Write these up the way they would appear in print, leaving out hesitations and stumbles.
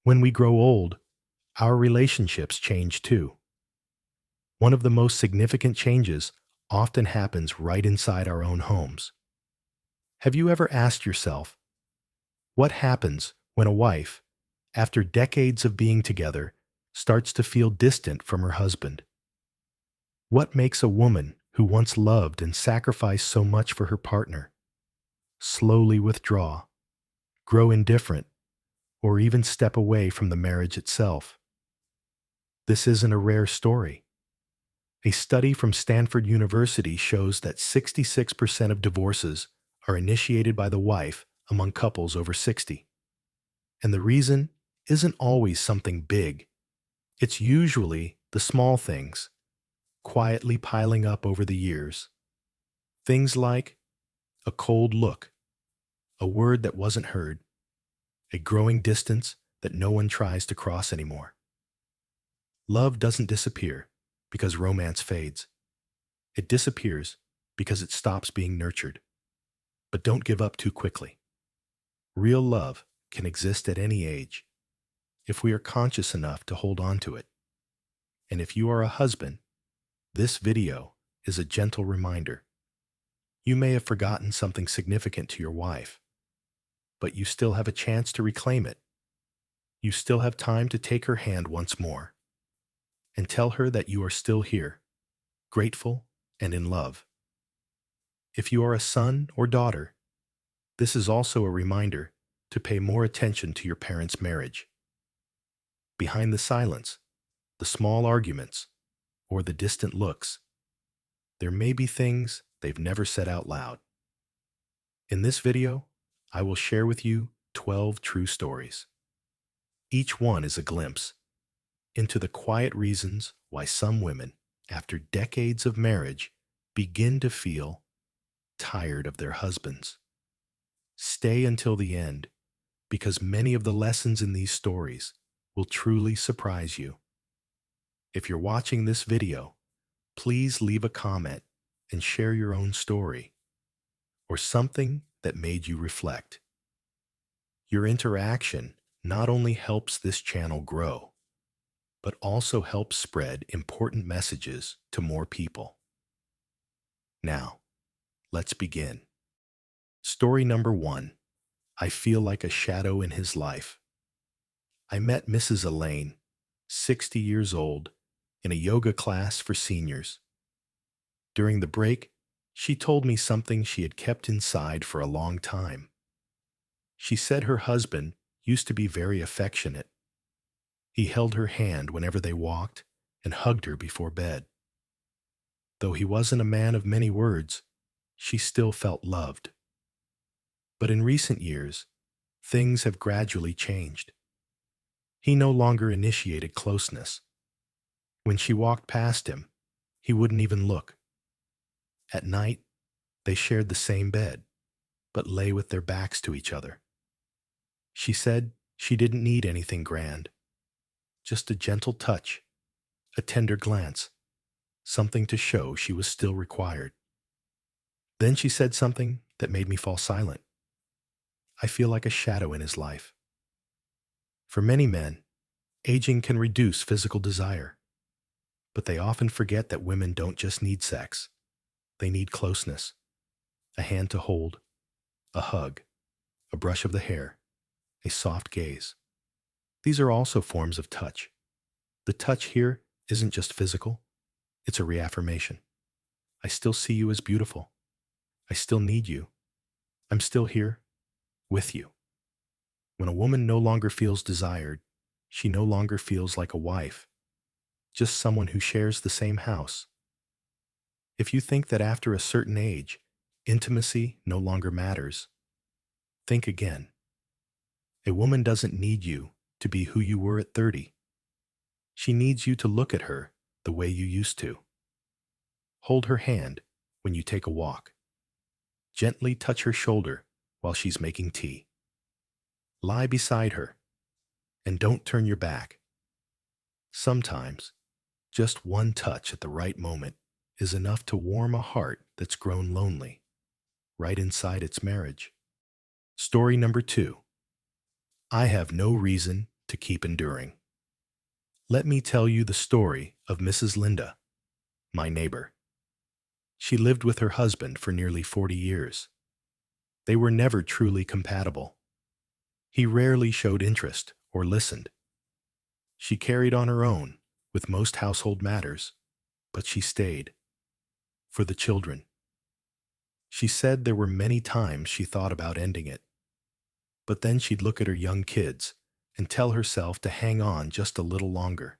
When we grow old, our relationships change too. One of the most significant changes often happens right inside our own homes. Have you ever asked yourself, what happens when a wife, after decades of being together, starts to feel distant from her husband? What makes a woman who once loved and sacrificed so much for her partner slowly withdraw, grow indifferent, or even step away from the marriage itself? This isn't a rare story. A study from Stanford University shows that 66% of divorces are initiated by the wife among couples over 60. And the reason isn't always something big. It's usually the small things, quietly piling up over the years. Things like a cold look, a word that wasn't heard, a growing distance that no one tries to cross anymore. Love doesn't disappear because romance fades. It disappears because it stops being nurtured. But don't give up too quickly. Real love can exist at any age if we are conscious enough to hold on to it. And if you are a husband, this video is a gentle reminder. You may have forgotten something significant to your wife, but you still have a chance to reclaim it. You still have time to take her hand once more and tell her that you are still here, grateful and in love. If you are a son or daughter, this is also a reminder to pay more attention to your parents' marriage. Behind the silence, the small arguments, or the distant looks, there may be things they've never said out loud. In this video, I will share with you 12 true stories. Each one is a glimpse into the quiet reasons why some women, after decades of marriage, begin to feel tired of their husbands. Stay until the end, because many of the lessons in these stories will truly surprise you. If you're watching this video, please leave a comment and share your own story or something that made you reflect. Your interaction not only helps this channel grow, but also helps spread important messages to more people. Now, let's begin. Story number 1. I feel like a shadow in his life. I met Mrs. Elaine, 60 years old, in a yoga class for seniors. During the break, she told me something she had kept inside for a long time. She said her husband used to be very affectionate. He held her hand whenever they walked and hugged her before bed. Though he wasn't a man of many words, she still felt loved. But in recent years, things have gradually changed. He no longer initiated closeness. When she walked past him, he wouldn't even look. At night, they shared the same bed, but lay with their backs to each other. She said she didn't need anything grand, just a gentle touch, a tender glance, something to show she was still required. Then she said something that made me fall silent. I feel like a shadow in his life. For many men, aging can reduce physical desire, but they often forget that women don't just need sex. They need closeness, a hand to hold, a hug, a brush of the hair, a soft gaze. These are also forms of touch. The touch here isn't just physical, it's a reaffirmation. I still see you as beautiful. I still need you. I'm still here, with you. When a woman no longer feels desired, she no longer feels like a wife, just someone who shares the same house. If you think that after a certain age, intimacy no longer matters, think again. A woman doesn't need you to be who you were at 30. She needs you to look at her the way you used to. Hold her hand when you take a walk. Gently touch her shoulder while she's making tea. Lie beside her, and don't turn your back. Sometimes, just one touch at the right moment is enough to warm a heart that's grown lonely, right inside its marriage. Story number 2. I have no reason to keep enduring. Let me tell you the story of Mrs. Linda, my neighbor. She lived with her husband for nearly 40 years. They were never truly compatible. He rarely showed interest or listened. She carried on her own with most household matters, but she stayed for the children. She said there were many times she thought about ending it, but then she'd look at her young kids and tell herself to hang on just a little longer.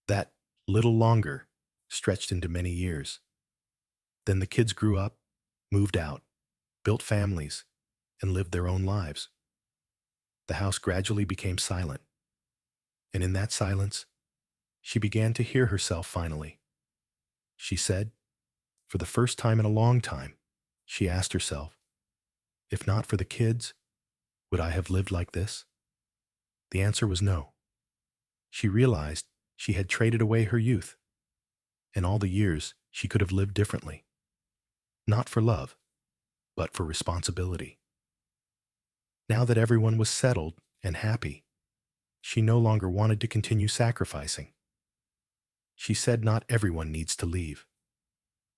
That little longer stretched into many years. Then the kids grew up, moved out, built families, and lived their own lives. The house gradually became silent, and in that silence, she began to hear herself finally. She said, for the first time in a long time, she asked herself, if not for the kids, would I have lived like this? The answer was no. She realized she had traded away her youth and all the years she could have lived differently, not for love, but for responsibility. Now that everyone was settled and happy, she no longer wanted to continue sacrificing. She said not everyone needs to leave,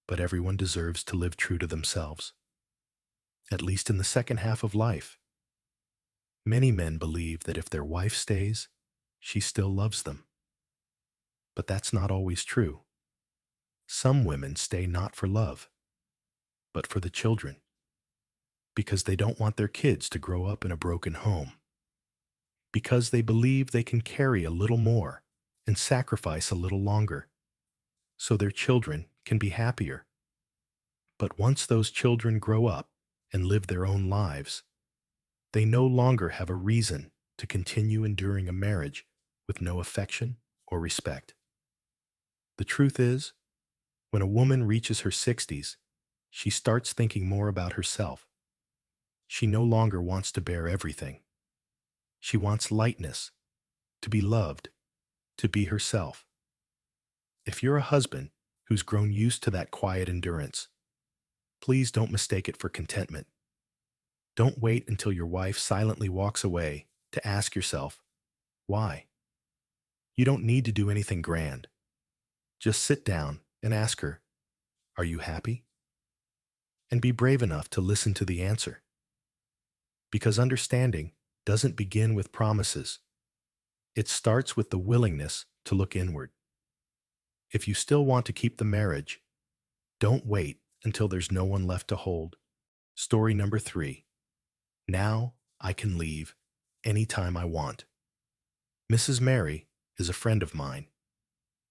but everyone deserves to live true to themselves, at least in the second half of life. Many men believe that if their wife stays, she still loves them. But that's not always true. Some women stay not for love, but for the children, because they don't want their kids to grow up in a broken home, because they believe they can carry a little more and sacrifice a little longer, so their children can be happier. But once those children grow up and live their own lives, they no longer have a reason to continue enduring a marriage with no affection or respect. The truth is, when a woman reaches her 60s, she starts thinking more about herself. She no longer wants to bear everything. She wants lightness, to be loved, to be herself. If you're a husband who's grown used to that quiet endurance, please don't mistake it for contentment. Don't wait until your wife silently walks away to ask yourself, why? You don't need to do anything grand. Just sit down and ask her, are you happy? And be brave enough to listen to the answer. Because understanding doesn't begin with promises. It starts with the willingness to look inward. If you still want to keep the marriage, don't wait until there's no one left to hold. Story number 3. Now I can leave anytime I want. Mrs. Mary is a friend of mine.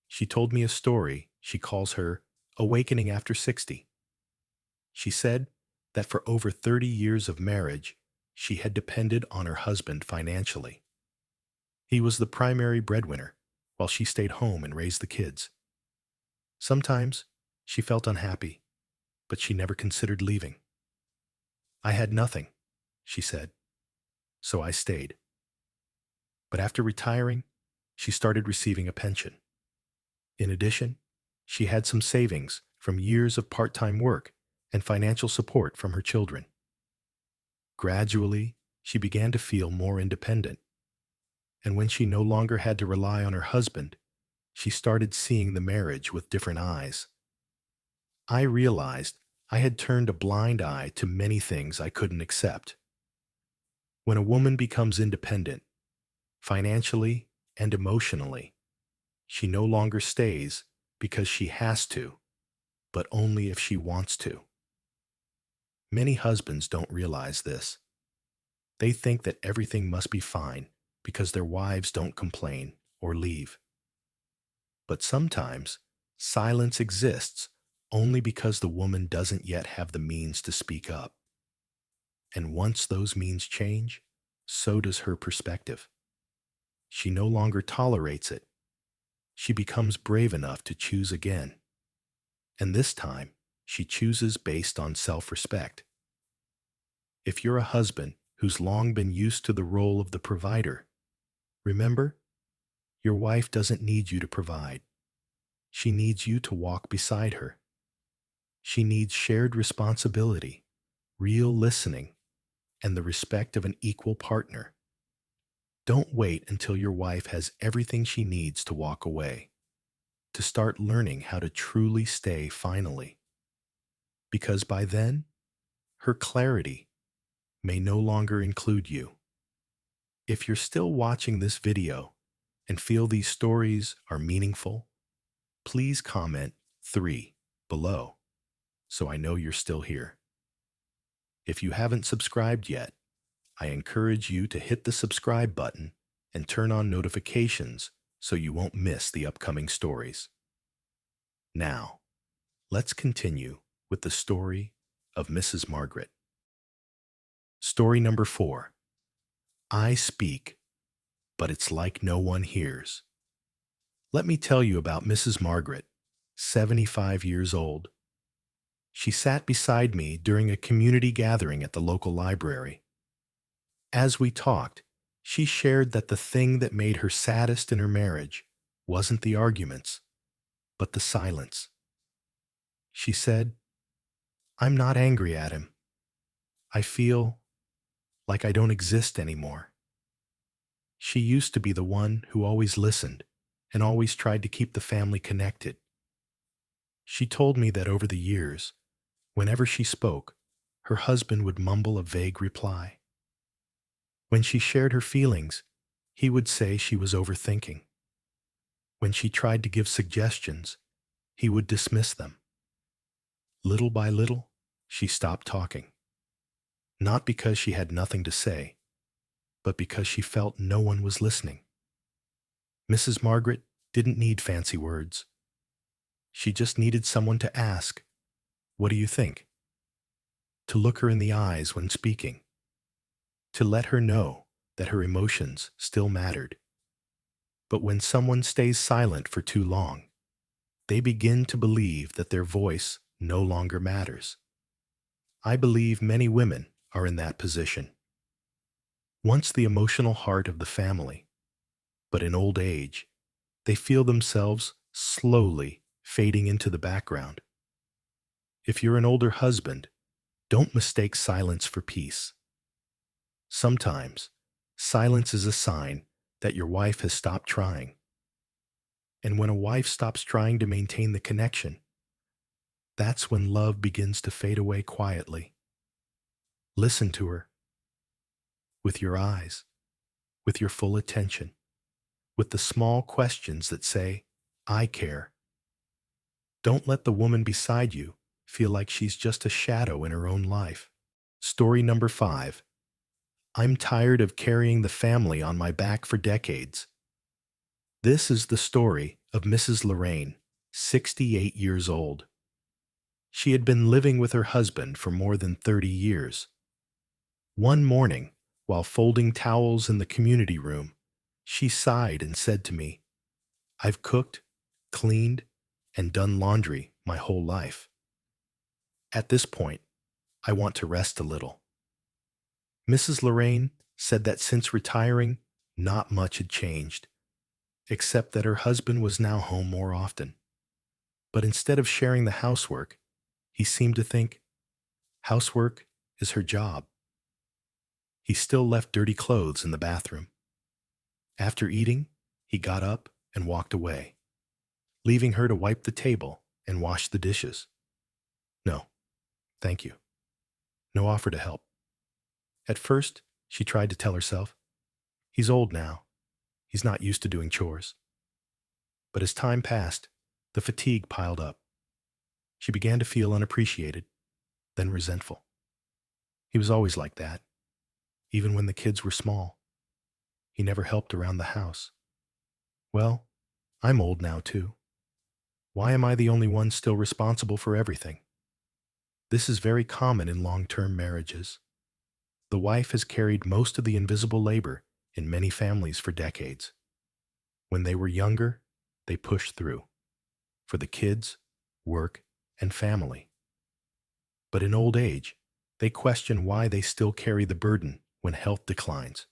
She told me a story she calls her Awakening After 60. She said that for over 30 years of marriage, she had depended on her husband financially. He was the primary breadwinner while she stayed home and raised the kids. Sometimes she felt unhappy, but she never considered leaving. I had nothing, she said, so I stayed. But after retiring, she started receiving a pension. In addition, she had some savings from years of part-time work and financial support from her children. Gradually, she began to feel more independent. And when she no longer had to rely on her husband, she started seeing the marriage with different eyes. I realized I had turned a blind eye to many things I couldn't accept. When a woman becomes independent, financially and emotionally, she no longer stays because she has to, but only if she wants to. Many husbands don't realize this. They think that everything must be fine because their wives don't complain or leave. But sometimes, silence exists only because the woman doesn't yet have the means to speak up. And once those means change, so does her perspective. She no longer tolerates it. She becomes brave enough to choose again. And this time, she chooses based on self-respect. If you're a husband who's long been used to the role of the provider, remember, your wife doesn't need you to provide. She needs you to walk beside her. She needs shared responsibility, real listening, and the respect of an equal partner. Don't wait until your wife has everything she needs to walk away, to start learning how to truly stay finally. Because by then, her clarity may no longer include you. If you're still watching this video and feel these stories are meaningful, please comment 3 below so I know you're still here. If you haven't subscribed yet, I encourage you to hit the subscribe button and turn on notifications so you won't miss the upcoming stories. Now, let's continue with the story of Mrs. Margaret. Story number 4. I speak, but it's like no one hears. Let me tell you about Mrs. Margaret, 75 years old. She sat beside me during a community gathering at the local library. As we talked, she shared that the thing that made her saddest in her marriage wasn't the arguments, but the silence. She said, "I'm not angry at him. I feel like I don't exist anymore." She used to be the one who always listened and always tried to keep the family connected. She told me that over the years, whenever she spoke, her husband would mumble a vague reply. When she shared her feelings, he would say she was overthinking. When she tried to give suggestions, he would dismiss them. Little by little, she stopped talking. Not because she had nothing to say, but because she felt no one was listening. Mrs. Margaret didn't need fancy words. She just needed someone to ask, "What do you think?" To look her in the eyes when speaking, to let her know that her emotions still mattered. But when someone stays silent for too long, they begin to believe that their voice no longer matters. I believe many women are in that position. Once the emotional heart of the family, but in old age, they feel themselves slowly fading into the background. If you're an older husband, don't mistake silence for peace. Sometimes, silence is a sign that your wife has stopped trying. And when a wife stops trying to maintain the connection, that's when love begins to fade away quietly. Listen to her with your eyes, with your full attention, with the small questions that say, "I care." Don't let the woman beside you feel like she's just a shadow in her own life. Story number 5. I'm tired of carrying the family on my back for decades. This is the story of Mrs. Lorraine, 68 years old. She had been living with her husband for more than 30 years. One morning, while folding towels in the community room, she sighed and said to me, "I've cooked, cleaned, and done laundry my whole life. At this point, I want to rest a little." Mrs. Lorraine said that since retiring, not much had changed, except that her husband was now home more often. But instead of sharing the housework, he seemed to think housework is her job. He still left dirty clothes in the bathroom. After eating, he got up and walked away, leaving her to wipe the table and wash the dishes. No, thank you. No offer to help. At first, she tried to tell herself, he's old now. He's not used to doing chores. But as time passed, the fatigue piled up. She began to feel unappreciated, then resentful. He was always like that, even when the kids were small. He never helped around the house. Well, I'm old now too. Why am I the only one still responsible for everything? This is very common in long-term marriages. The wife has carried most of the invisible labor in many families for decades. When they were younger, they pushed through for the kids, work, and family. But in old age, they question why they still carry the burden when health declines.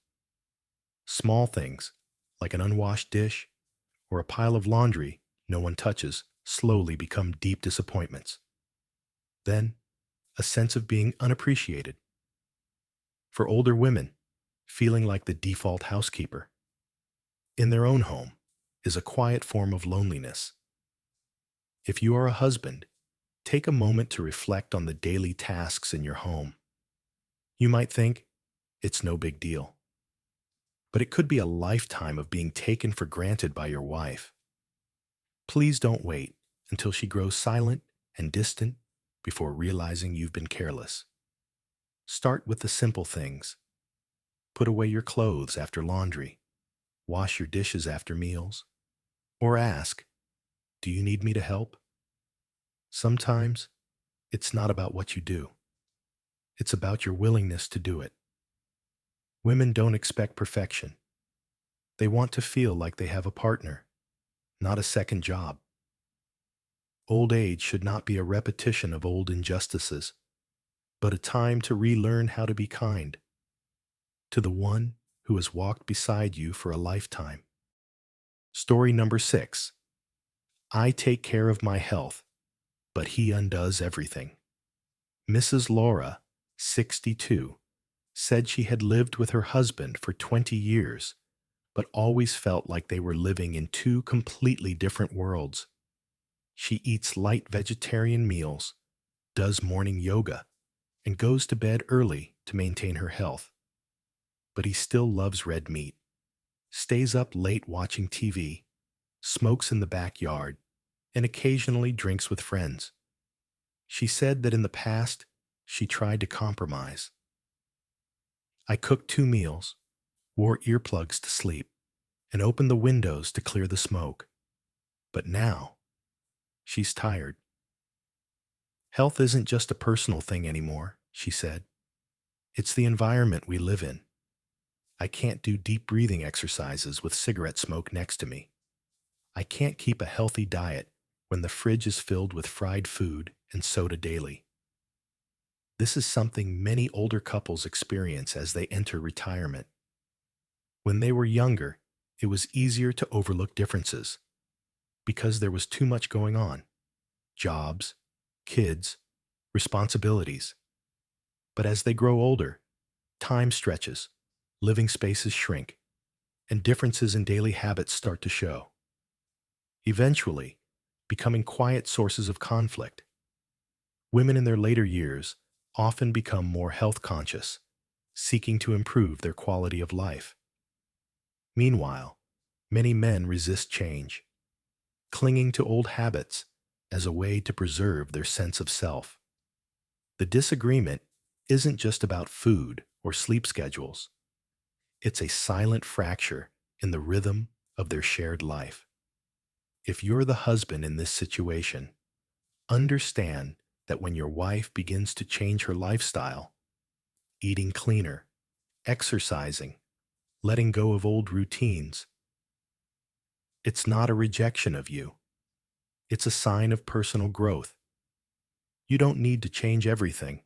Small things, like an unwashed dish or a pile of laundry no one touches, slowly become deep disappointments. Then, a sense of being unappreciated. For older women, feeling like the default housekeeper in their own home is a quiet form of loneliness. If you are a husband, take a moment to reflect on the daily tasks in your home. You might think, it's no big deal, but it could be a lifetime of being taken for granted by your wife. Please don't wait until she grows silent and distant before realizing you've been careless. Start with the simple things. Put away your clothes after laundry, wash your dishes after meals, or ask, do you need me to help? Sometimes it's not about what you do. It's about your willingness to do it. Women don't expect perfection. They want to feel like they have a partner, not a second job. Old age should not be a repetition of old injustices, but a time to relearn how to be kind to the one who has walked beside you for a lifetime. Story number 6. I take care of my health, but he undoes everything. Mrs. Laura, 62, said she had lived with her husband for 20 years, but always felt like they were living in two completely different worlds. She eats light vegetarian meals, does morning yoga, and goes to bed early to maintain her health. But he still loves red meat, stays up late watching TV, smokes in the backyard, and occasionally drinks with friends. She said that in the past, she tried to compromise. I cooked 2 meals, wore earplugs to sleep, and opened the windows to clear the smoke. But now, she's tired. Health isn't just a personal thing anymore, she said. It's the environment we live in. I can't do deep breathing exercises with cigarette smoke next to me. I can't keep a healthy diet when the fridge is filled with fried food and soda daily. This is something many older couples experience as they enter retirement. When they were younger, it was easier to overlook differences because there was too much going on: jobs, kids, responsibilities. But as they grow older, time stretches, living spaces shrink, and differences in daily habits start to show, eventually becoming quiet sources of conflict. Women in their later years often become more health conscious, seeking to improve their quality of life. Meanwhile, many men resist change, clinging to old habits as a way to preserve their sense of self. The disagreement isn't just about food or sleep schedules. It's a silent fracture in the rhythm of their shared life. If you're the husband in this situation, understand that when your wife begins to change her lifestyle, eating cleaner, exercising, letting go of old routines, it's not a rejection of you. It's a sign of personal growth. You don't need to change everything,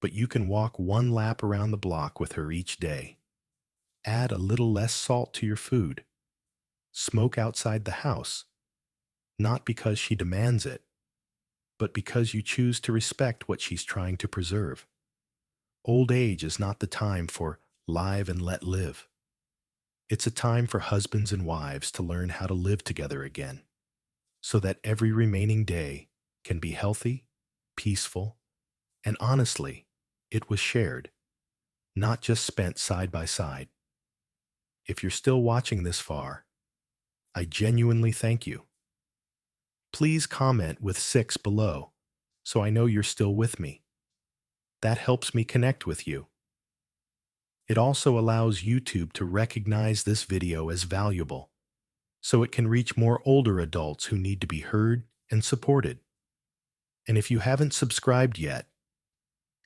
but you can walk one lap around the block with her each day. Add a little less salt to your food. Smoke outside the house, not because she demands it, but because you choose to respect what she's trying to preserve. Old age is not the time for live and let live. It's a time for husbands and wives to learn how to live together again, so that every remaining day can be healthy, peaceful, and honestly, it was shared, not just spent side by side. If you're still watching this far, I genuinely thank you. Please comment with 6 below so I know you're still with me. That helps me connect with you. It also allows YouTube to recognize this video as valuable, so it can reach more older adults who need to be heard and supported. And if you haven't subscribed yet,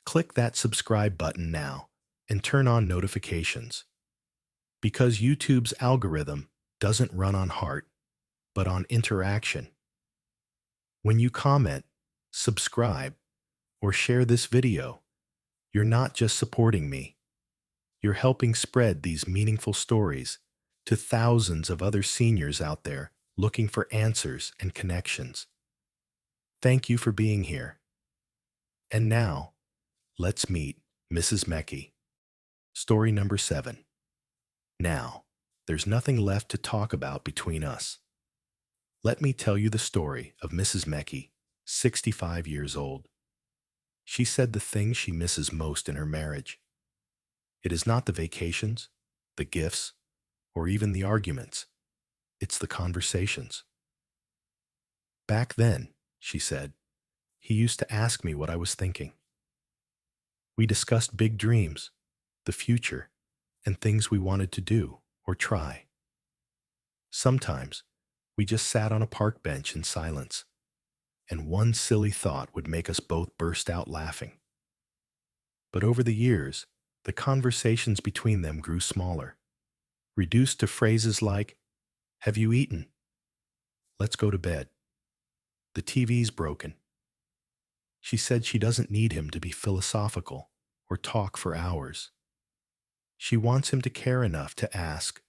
click that subscribe button now and turn on notifications. Because YouTube's algorithm doesn't run on heart, but on interaction. When you comment, subscribe, or share this video, you're not just supporting me. You're helping spread these meaningful stories to thousands of other seniors out there looking for answers and connections. Thank you for being here. And now, let's meet Mrs. Mecki. Story number 7. Now, there's nothing left to talk about between us. Let me tell you the story of Mrs. Mecky, 65 years old. She said the thing she misses most in her marriage. It is not the vacations, the gifts, or even the arguments. It's the conversations. Back then, she said, he used to ask me what I was thinking. We discussed big dreams, the future, and things we wanted to do or try. Sometimes, we just sat on a park bench in silence, and one silly thought would make us both burst out laughing. But over the years, the conversations between them grew smaller, reduced to phrases like, "Have you eaten? Let's go to bed. The TV's broken." She said she doesn't need him to be philosophical or talk for hours. She wants him to care enough to ask,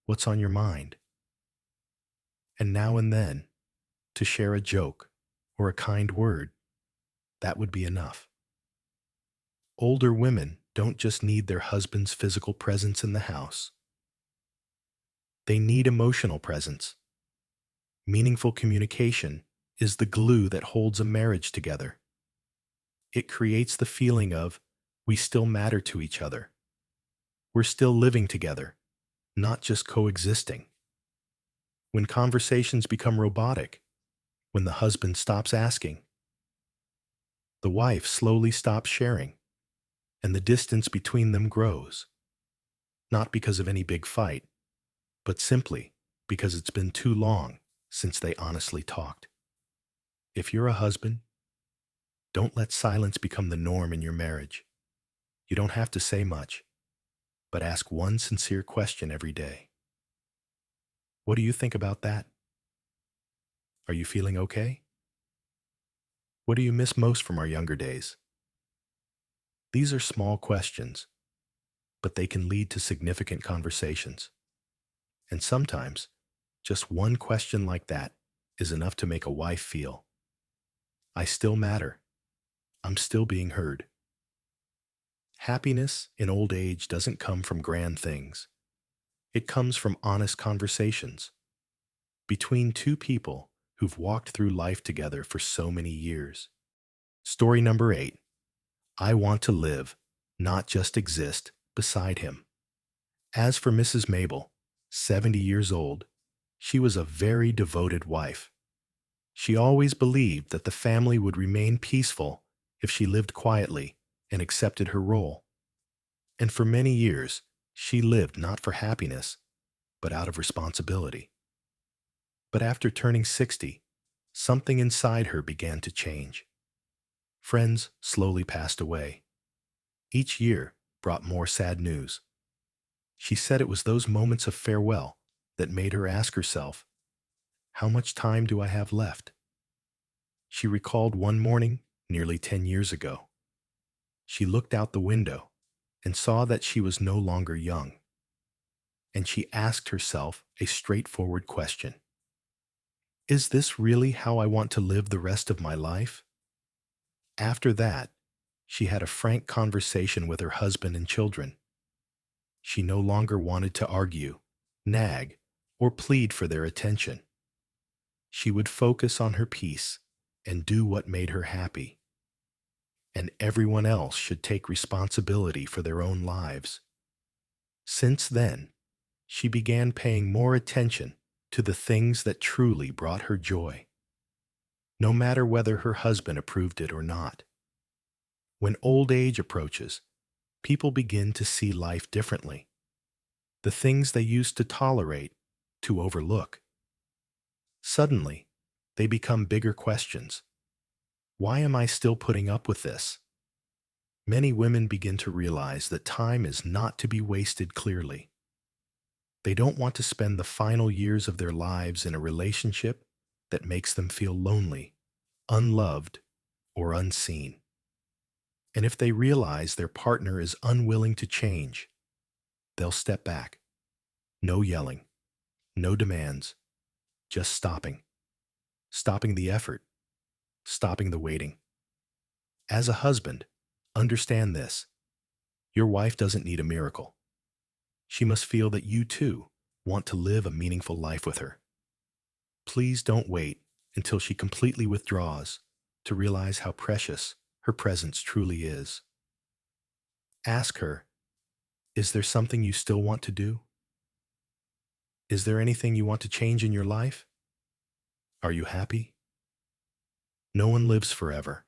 "What's on your mind?" And now and then, to share a joke or a kind word. That would be enough. Older women don't just need their husband's physical presence in the house. They need emotional presence. Meaningful communication is the glue that holds a marriage together. It creates the feeling of, we still matter to each other. We're still living together, not just coexisting. When conversations become robotic, when the husband stops asking, the wife slowly stops sharing, and the distance between them grows. Not because of any big fight, but simply because it's been too long since they honestly talked. If you're a husband, don't let silence become the norm in your marriage. You don't have to say much, but ask one sincere question every day. What do you think about that? Are you feeling okay? What do you miss most from our younger days? These are small questions, but they can lead to significant conversations. And sometimes, just one question like that is enough to make a wife feel, I still matter. I'm still being heard. Happiness in old age doesn't come from grand things. It comes from honest conversations between two people who've walked through life together for so many years. Story number 8. I want to live, not just exist, beside him. As for Mrs. Mabel, 70 years old, she was a very devoted wife. She always believed that the family would remain peaceful if she lived quietly and accepted her role. And for many years, she lived not for happiness, but out of responsibility. But after turning 60, something inside her began to change. Friends slowly passed away. Each year brought more sad news. She said it was those moments of farewell that made her ask herself, how much time do I have left? She recalled one morning nearly 10 years ago. She looked out the window and saw that she was no longer young. And she asked herself a straightforward question. Is this really how I want to live the rest of my life? After that, she had a frank conversation with her husband and children. She no longer wanted to argue, nag, or plead for their attention. She would focus on her peace and do what made her happy. And everyone else should take responsibility for their own lives. Since then, she began paying more attention to the things that truly brought her joy, no matter whether her husband approved it or not. When old age approaches, people begin to see life differently. The things they used to tolerate, to overlook. Suddenly, they become bigger questions. Why am I still putting up with this? Many women begin to realize that time is not to be wasted clearly. They don't want to spend the final years of their lives in a relationship that makes them feel lonely, unloved, or unseen. And if they realize their partner is unwilling to change, they'll step back. No yelling, no demands, just stopping. Stopping the effort, stopping the waiting. As a husband, understand this. Your wife doesn't need a miracle. She must feel that you too want to live a meaningful life with her. Please don't wait until she completely withdraws to realize how precious her presence truly is. Ask her, is there something you still want to do? Is there anything you want to change in your life? Are you happy? No one lives forever.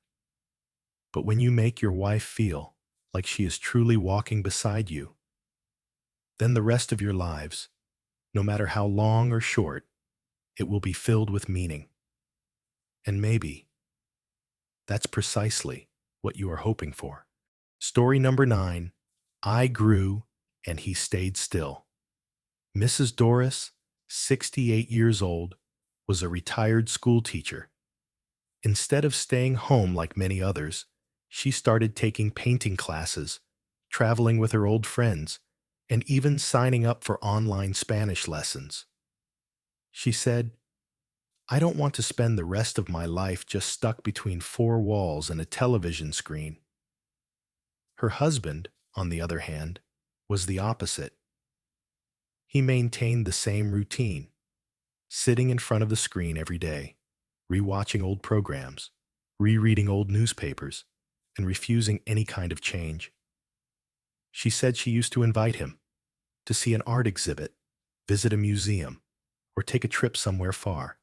But when you make your wife feel like she is truly walking beside you, then the rest of your lives, no matter how long or short, it will be filled with meaning. And maybe that's precisely what you are hoping for. Story number 9, I grew and he stayed still. Mrs. Doris, 68 years old, was a retired school teacher. Instead of staying home like many others, she started taking painting classes, traveling with her old friends, and even signing up for online Spanish lessons. She said, I don't want to spend the rest of my life just stuck between four walls and a television screen. Her husband, on the other hand, was the opposite. He maintained the same routine, sitting in front of the screen every day, rewatching old programs, rereading old newspapers, and refusing any kind of change. She said she used to invite him to see an art exhibit, visit a museum, or take a trip somewhere far.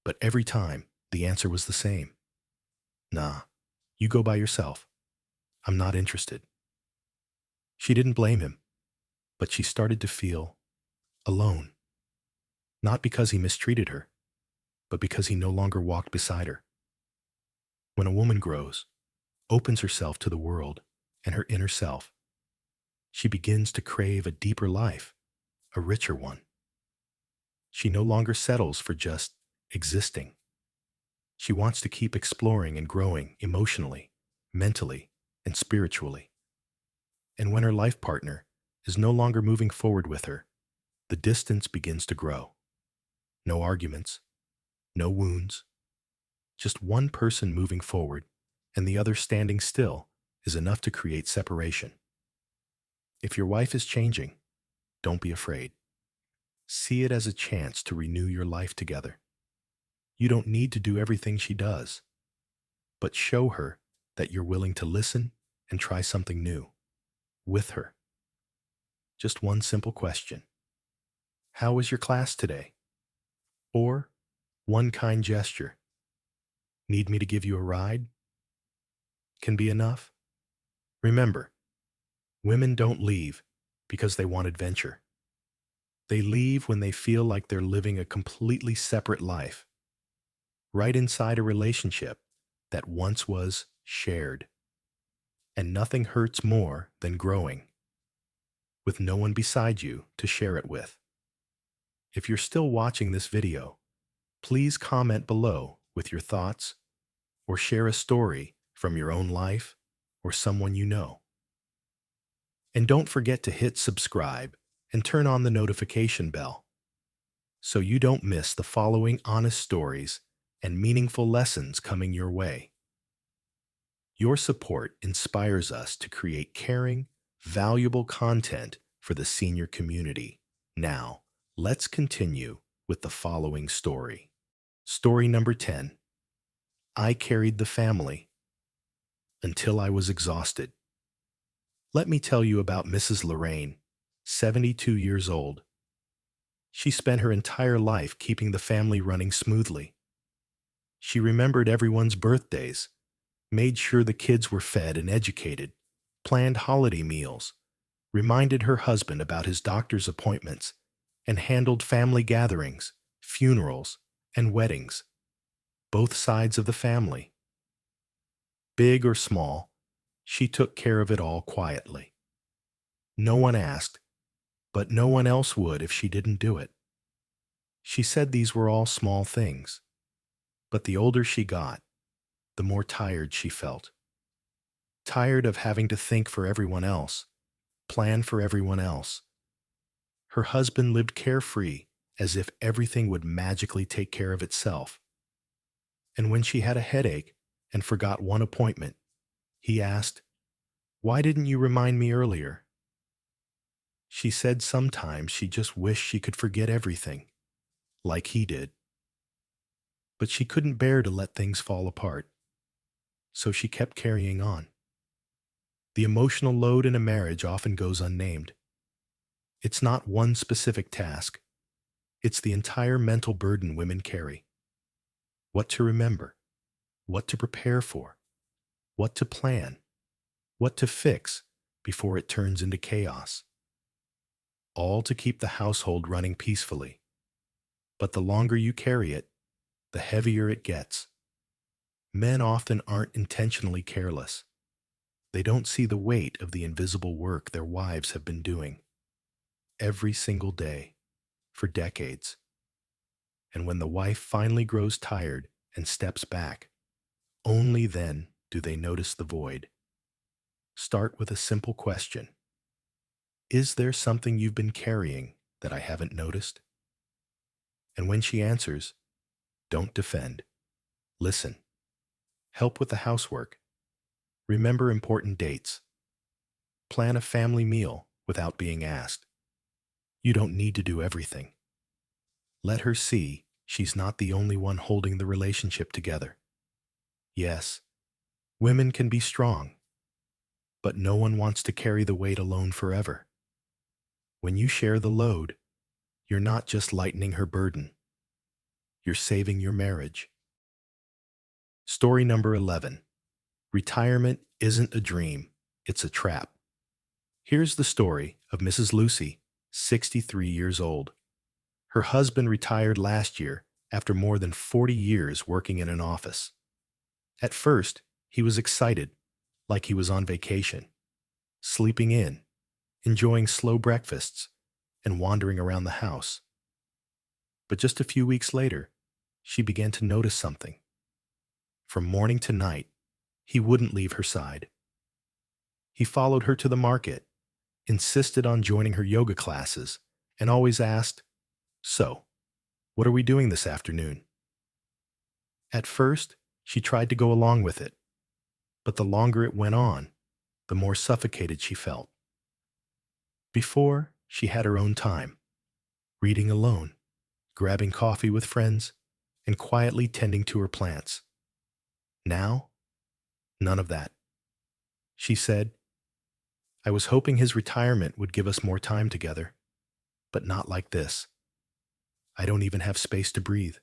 But every time, the answer was the same. Nah, you go by yourself. I'm not interested. She didn't blame him, but she started to feel alone. Not because he mistreated her, but because he no longer walked beside her. When a woman grows, opens herself to the world and her inner self, she begins to crave a deeper life, a richer one. She no longer settles for just existing. She wants to keep exploring and growing emotionally, mentally, and spiritually. And when her life partner is no longer moving forward with her, the distance begins to grow. No arguments, no wounds, just one person moving forward and the other standing still is enough to create separation. If your wife is changing, don't be afraid. See it as a chance to renew your life together. You don't need to do everything she does, but show her that you're willing to listen and try something new with her. Just one simple question. How was your class today? Or one kind gesture. Need me to give you a ride? Can be enough. Remember, women don't leave because they want adventure. They leave when they feel like they're living a completely separate life, right inside a relationship that once was shared. And nothing hurts more than growing with no one beside you to share it with. If you're still watching this video, please comment below with your thoughts or share a story from your own life or someone you know. And don't forget to hit subscribe and turn on the notification bell so you don't miss the following honest stories and meaningful lessons coming your way. Your support inspires us to create caring, valuable content for the senior community. Now, let's continue with the following story. Story number 10. I carried the family until I was exhausted. Let me tell you about Mrs. Lorraine, 72 years old. She spent her entire life keeping the family running smoothly. She remembered everyone's birthdays, made sure the kids were fed and educated, planned holiday meals, reminded her husband about his doctor's appointments, and handled family gatherings, funerals, and weddings. Both sides of the family. Big or small, she took care of it all quietly. No one asked, but no one else would if she didn't do it. She said these were all small things, but the older she got, the more tired she felt. Tired of having to think for everyone else, plan for everyone else. Her husband lived carefree, as if everything would magically take care of itself. And when she had a headache and forgot one appointment, he asked, Why didn't you remind me earlier? She said sometimes she just wished she could forget everything, like he did. But she couldn't bear to let things fall apart, so she kept carrying on. The emotional load in a marriage often goes unnamed. It's not one specific task, it's the entire mental burden women carry. What to remember, what to prepare for, what to plan, what to fix before it turns into chaos. All to keep the household running peacefully. But the longer you carry it, the heavier it gets. Men often aren't intentionally careless. They don't see the weight of the invisible work their wives have been doing every single day for decades. And when the wife finally grows tired and steps back, only then do they notice the void. Start with a simple question. Is there something you've been carrying that I haven't noticed? And when she answers, don't defend. Listen. Help with the housework. Remember important dates. Plan a family meal without being asked. You don't need to do everything. Let her see she's not the only one holding the relationship together. Yes, women can be strong, but no one wants to carry the weight alone forever. When you share the load, you're not just lightening her burden, you're saving your marriage. Story number 11. Retirement isn't a dream, it's a trap. Here's the story of Mrs. Lucy, 63 years old. Her husband retired last year after more than 40 years working in an office. At first, he was excited, like he was on vacation, sleeping in, enjoying slow breakfasts, and wandering around the house. But just a few weeks later, she began to notice something. From morning to night, he wouldn't leave her side. He followed her to the market, insisted on joining her yoga classes, and always asked, "So, what are we doing this afternoon?" At first, she tried to go along with it, but the longer it went on, the more suffocated she felt. Before, she had her own time, reading alone, grabbing coffee with friends, and quietly tending to her plants. Now, none of that. She said, "I was hoping his retirement would give us more time together, but not like this. I don't even have space to breathe."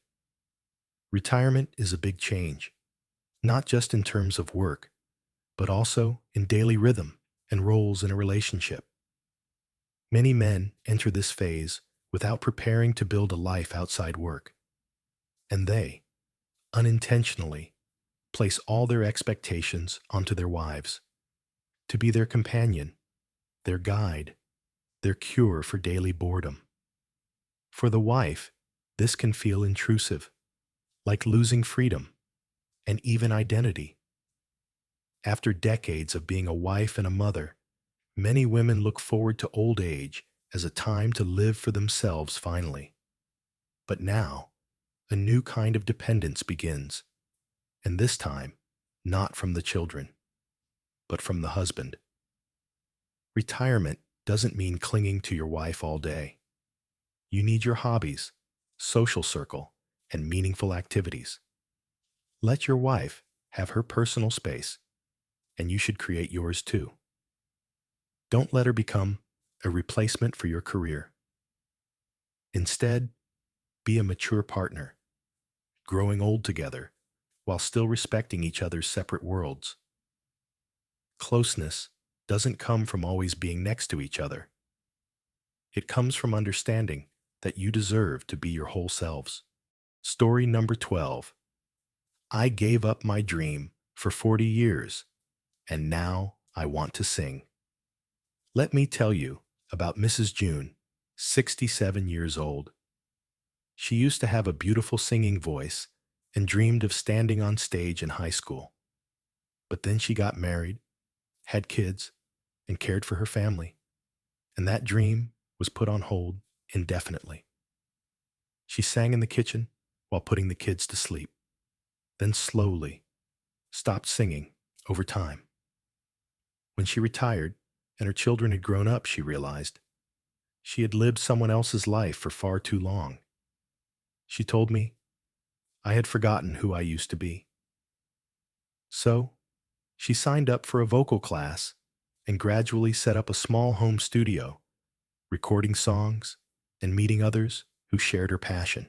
Retirement is a big change, not just in terms of work, but also in daily rhythm and roles in a relationship. Many men enter this phase without preparing to build a life outside work, and they, unintentionally, place all their expectations onto their wives, to be their companion, their guide, their cure for daily boredom. For the wife, this can feel intrusive, like losing freedom and even identity. After decades of being a wife and a mother, many women look forward to old age as a time to live for themselves finally. But now, a new kind of dependence begins, and this time, not from the children, but from the husband. Retirement doesn't mean clinging to your wife all day. You need your hobbies, social circle, and meaningful activities. Let your wife have her personal space, and you should create yours too. Don't let her become a replacement for your career. Instead, be a mature partner, growing old together while still respecting each other's separate worlds. Closeness doesn't come from always being next to each other. It comes from understanding that you deserve to be your whole selves. Story number 12. I gave up my dream for 40 years, and now I want to sing. Let me tell you about Mrs. June, 67 years old. She used to have a beautiful singing voice and dreamed of standing on stage in high school. But then she got married, had kids, and cared for her family, and that dream was put on hold indefinitely. She sang in the kitchen while putting the kids to sleep, then slowly stopped singing over time. When she retired and her children had grown up, she realized she had lived someone else's life for far too long. She told me I had forgotten who I used to be. So, she signed up for a vocal class and gradually set up a small home studio, recording songs and meeting others who shared her passion.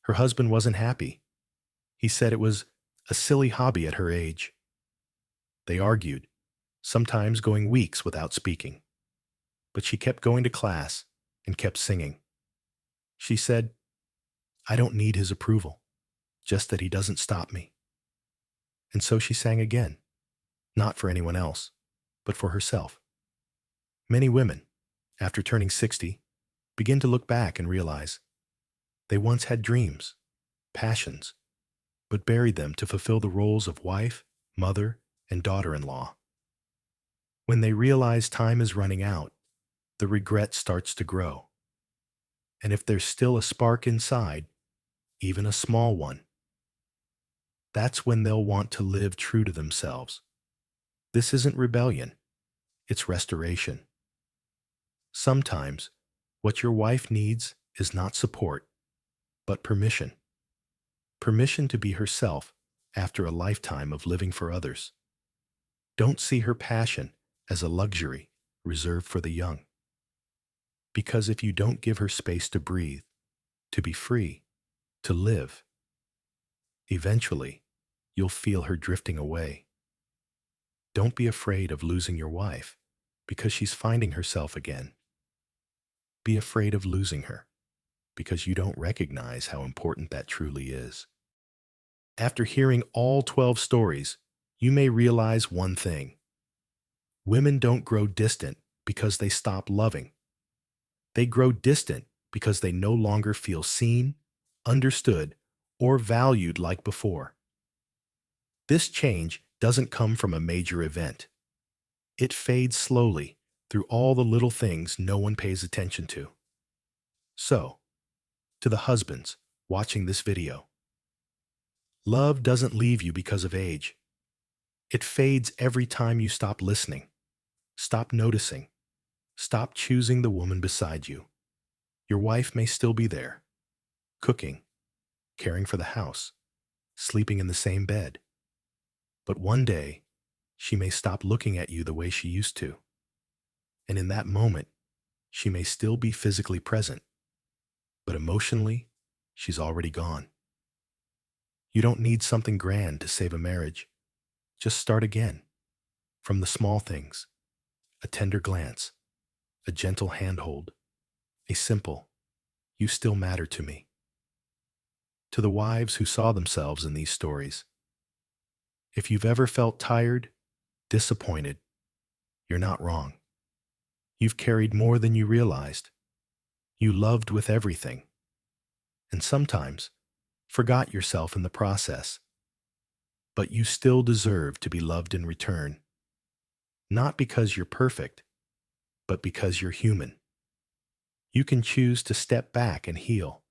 Her husband wasn't happy. He said it was a silly hobby at her age. They argued, sometimes going weeks without speaking. But she kept going to class and kept singing. She said, I don't need his approval, just that he doesn't stop me. And so she sang again, not for anyone else, but for herself. Many women, after turning 60, begin to look back and realize they once had dreams, passions, but buried them to fulfill the roles of wife, mother, and daughter-in-law. When they realize time is running out, the regret starts to grow. And if there's still a spark inside, even a small one, that's when they'll want to live true to themselves. This isn't rebellion, it's restoration. Sometimes, what your wife needs is not support, but permission. Permission to be herself after a lifetime of living for others. Don't see her passion as a luxury reserved for the young. Because if you don't give her space to breathe, to be free, to live, eventually you'll feel her drifting away. Don't be afraid of losing your wife because she's finding herself again. Be afraid of losing her because you don't recognize how important that truly is. After hearing all 12 stories, you may realize one thing. Women don't grow distant because they stop loving. They grow distant because they no longer feel seen, understood, or valued like before. This change doesn't come from a major event. It fades slowly through all the little things no one pays attention to. So, to the husbands watching this video, love doesn't leave you because of age. It fades every time you stop listening, stop noticing, stop choosing the woman beside you. Your wife may still be there, cooking, caring for the house, sleeping in the same bed. But one day, she may stop looking at you the way she used to. And in that moment, she may still be physically present, but emotionally, she's already gone. You don't need something grand to save a marriage. Just start again, from the small things, a tender glance, a gentle handhold, a simple, you still matter to me. To the wives who saw themselves in these stories, if you've ever felt tired, disappointed, you're not wrong. You've carried more than you realized. You loved with everything. And sometimes forgot yourself in the process. But you still deserve to be loved in return. Not because you're perfect, but because you're human. You can choose to step back and heal.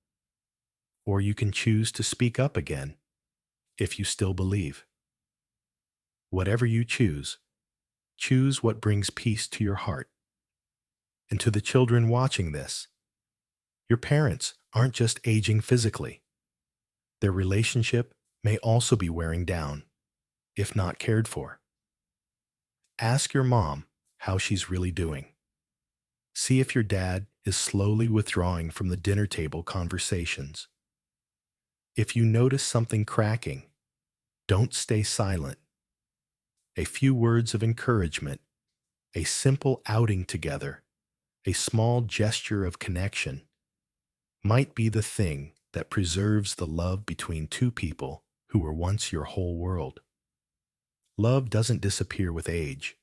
Or you can choose to speak up again if you still believe. Whatever you choose what brings peace to your heart. And to the children watching this, your parents aren't just aging physically. Their relationship may also be wearing down, if not cared for. Ask your mom how she's really doing. See if your dad is slowly withdrawing from the dinner table conversations. If you notice something cracking, don't stay silent. A few words of encouragement, a simple outing together, a small gesture of connection might be the thing that preserves the love between two people who were once your whole world. Love doesn't disappear with age.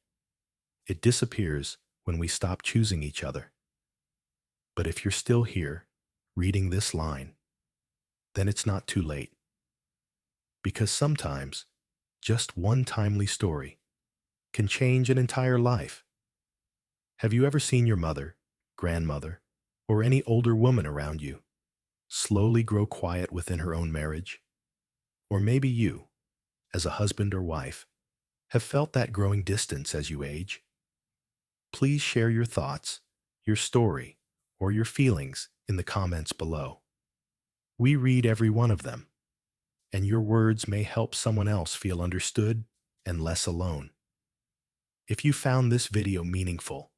It disappears when we stop choosing each other. But if you're still here, reading this line, then it's not too late. Because sometimes, just one timely story can change an entire life. Have you ever seen your mother, grandmother, or any older woman around you slowly grow quiet within her own marriage? Or maybe you, as a husband or wife, have felt that growing distance as you age? Please share your thoughts, your story, or your feelings in the comments below. We read every one of them, and your words may help someone else feel understood and less alone. If you found this video meaningful,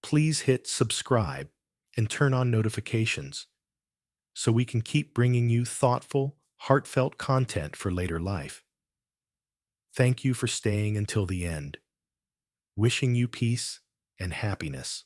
please hit subscribe and turn on notifications so we can keep bringing you thoughtful, heartfelt content for later life. Thank you for staying until the end. Wishing you peace and happiness.